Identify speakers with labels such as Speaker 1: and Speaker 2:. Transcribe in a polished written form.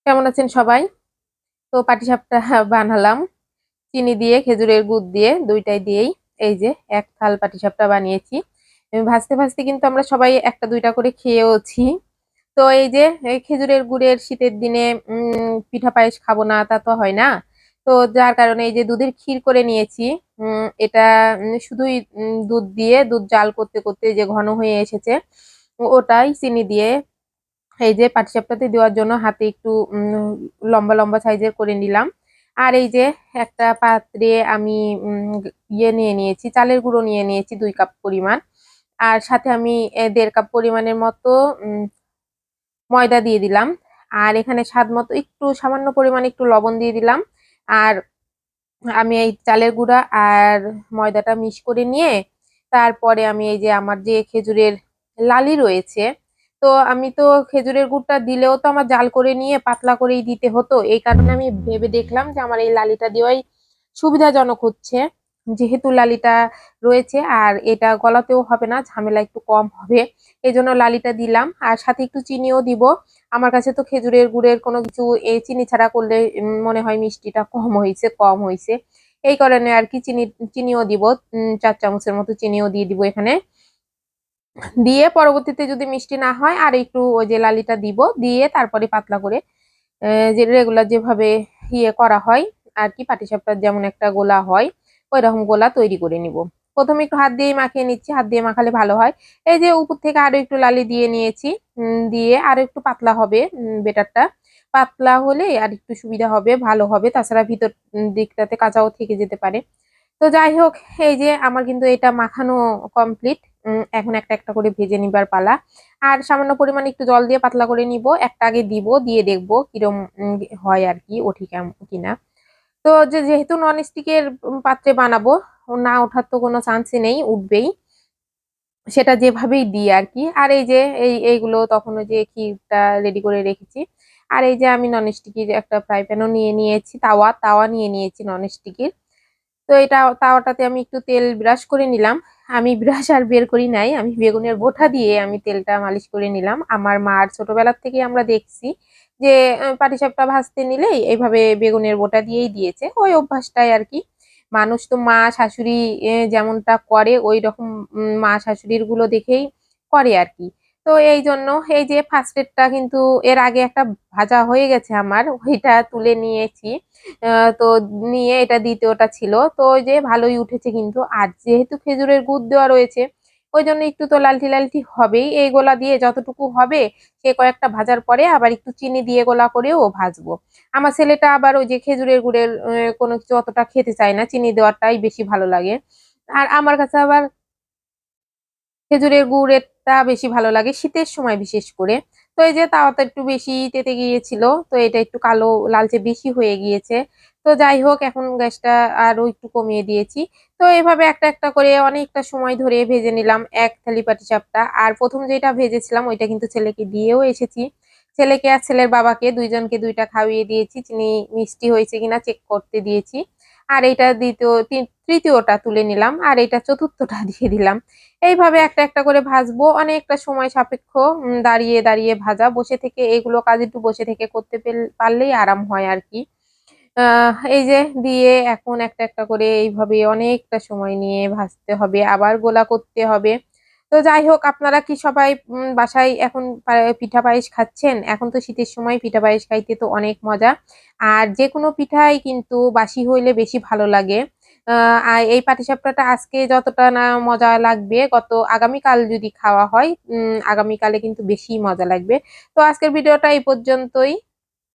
Speaker 1: কেমন আছেন সবাই? তো পাটিসাপটা বানালাম চিনি দিয়ে, খেজুরের গুড় দিয়ে, ২ টাই দিয়েই। এই যে ১ থাল পাটিসাপটা বানিয়েছি। ভাজতে, ভাজতে কিন্তু আমরা সবাই ১ টা ২ টা করে খেয়েওছি। তো এই যে এই খেজুরের গুড়ের শীতের দিনে পিঠা পায়েস খাবো না তা তো হয় না। তো যার কারণে এই যে দুধের ক্ষীর করে নিয়েছি। এটা শুধুই দুধ দিয়ে দুধ জাল করতে, করতে যে ঘন হয়ে এসেছে, ওটাই চিনি দিয়ে এই যে পাটিসাপটাতে দেওয়ার জন্য হাতে একটু লম্বা, লম্বা সাইজের করে নিলাম। আর এই যে একটা পাত্রে আমি নিয়ে নিয়েছি, চালের গুঁড়ো নিয়ে নিয়েছি ২ কাপ পরিমাণ। আর সাথে আমি ১.৫ কাপ পরিমাণের মতো ময়দা দিয়ে দিলাম। আর এখানে স্বাদ মতো একটু সামান্য পরিমাণে একটু লবণ দিয়ে দিলাম। আর আমি এই চালের গুঁড়া আর ময়দাটা মিক্স করে নিয়ে তারপরে আমি এই যে আমার যে খেজুরের লালি রয়েছে, তো আমি তো খেজুরের গুড়টা দিলেও তো আমার জাল করে নিয়ে পাতলা করেই দিতে হতো। এই কারণে আমি ভেবে দেখলাম যে আমার এই লালিটা দেওয়াই সুবিধাজনক হচ্ছে। যেহেতু লালিটা রয়েছে আর এটা গলাতেও হবে না, ঝামেলা একটু কম হবে। এজন্য লালিটা দিলাম আর সাথে একটু চিনিও দিব। আমার কাছে তো খেজুরের গুড়ের কোনো কিছু চিনি ছাড়া করলে মনে হয় মিষ্টিটা কম হইছে। এই কারণে আরকি চিনিও দিব। ৪ চামচের মতো চিনিও দিয়ে দিব এখানে। দিয়ে পরবর্তীতে যদি মিষ্টি না হয় আর একটু ওই যে লালিটা দিব। দিয়ে তারপরে পাতলা করে যে রেগুলার যেভাবে করা হয় আরকি পাটিসাপটার যেমন একটা গোলা হয়, ঐরকম গোলা তৈরি করে নিব। ১ম এ একটু হাত দিয়েই মাখিয়ে নিচ্ছি। হাত দিয়ে মাখালে ভালো হয়। এই যে উপর থেকে আরো একটু লালি দিয়ে নিয়েছি। দিয়ে আরো একটু পাতলা হবে বেটারটা। পাতলা হলে আরেকটু সুবিধা হবে, ভালো হবে। তাছাড়া ভিতর দিকটাতে কাঁচাও থেকে যেতে পারে। তো যাই হোক, এই যে আমার কিন্তু এটা মাখানো কমপ্লিট। এখন একটা, একটা করে ভেজে নিবার পালা। আর সামান্য পরিমাণে একটু জল দিয়ে পাতলা করে নিব। একটা আগে দিব, দিয়ে দেখব কিরম হয় আরকি, ওঠে কিনা। তো যেহেতু ননস্টিকের পাত্রে বানাবো, না ওঠার তো কোনো চান্সই নেই, উঠবেই। সেটা যেভাবেই দিই আরকি। আর এই যে এইগুলো তখন ওই যে ক্ষীরটা রেডি করে রেখেছি। আর এই যে আমি ননস্টিকের একটা ফ্রাই প্যানও নিয়ে নিয়েছি, তাওয়া নিয়ে নিয়েছি ননস্টিকের। তো এটা তাওয়াটাতে আমি একটু তেল ব্রাশ করে নিলাম। আমি ব্রাশ আর বের করি নাই। আমি বেগুনের বোঁটা দিয়ে আমি তেলটা মালিশ করে নিলাম। আমার মার ছোটবেলার থেকেই আমরা দেখছি যে পাটিসাপটা ভাজতে নিলেই এভাবে বেগুনের বোঁটা দিয়েই দিয়েছে। ওই অভ্যাসটাই আরকি। মানুষ তো মা শাশুড়ি যেমনটা করে ঐরকম মা শাশুড়ির গুলো দেখেই করে আরকি। তো এইজন্য এই যে ফার্স্ট এরটা কিন্তু এর আগে একটা ভাজা হয়ে গেছে আমার। ওইটা তুলে নিয়েছি। আ তো নিয়ে এটা ২য় টা ছিল। তো ওই যে ভালোই উঠেছে কিন্তু। আর যেহেতু খেজুরের গুড় দেওয়া রয়েছে, ওইজন্য একটু তো লালটি, লালটি হবেই। এই গোলা দিয়ে যতটুকু হবে সে কয়েকটা ভাজার পরে আবার একটু চিনি দিয়ে গোলা করেও ভাজবো। আমার ছেলেটা আবার ওই যে খেজুরের গুড়ের কোনো কিছু অতটা খেতে চায় না। চিনি দেওয়াটাই বেশি ভালো লাগে। আর আমার কাছে আবার খেজুরের গুড়েরটা বেশি ভালো লাগে শীতের সময় বিশেষ করে। তো এই যে তাওয়াটা একটু বেশি তেতে গিয়েছিল। তো এটা একটু কালো লালচে বেশি হয়ে গিয়েছে। তো যাই হোক, এখন গ্যাসটা আরো একটু কমিয়ে দিয়েছি। তো এভাবে একটা, একটা করে অনেকটা সময় ধরে ভেজে নিলাম ১ থালি পাটিসাপটা। আর ১ম যেটা ভেজেছিলাম ওইটা কিন্তু ছেলেকে দিয়েও এসেছি। ছেলেকে আর ছেলের বাবাকে ২ জনকে ২ টা খাইয়ে দিয়েছি। চিনি মিষ্টি হয়েছে কিনা চেক করতে দিয়েছি। আর এইটা ৩য় টা তুলে নিলাম। আর এইটা ৪র্থ টা দিয়ে দিলাম। এইভাবে একটা, একটা করে ভাজবো। অনেকটা সময় সাপেক্ষ দাঁড়িয়ে, দাঁড়িয়ে ভাজা। বসে থেকে এগুলো কাজ একটু বসে থেকে করতে পারলেই আরাম হয় আরকি। এই যে দিয়ে এখন একটা, একটা করে এইভাবে অনেকটা সময় নিয়ে ভাজতে হবে। আবার গোলা করতে হবে। তো যাই হোক, আপনারা কি সবাই বাসায় এখন পিঠা পায়েস খাচ্ছেন? এখন তো শীতের সময় পিঠা পায়েস খাইতে তো অনেক মজা। আর যেকোনো পিঠাই কিন্তু বাসি হইলে বেশি ভালো লাগে। আ আর এই পাটিসাপটাটা আজকে যতটা না মজা লাগবে আগামীকাল যদি খাওয়া হয়, আগামীকালে কিন্তু বেশি মজা লাগবে। তো আজকের ভিডিওটা এই পর্যন্তই।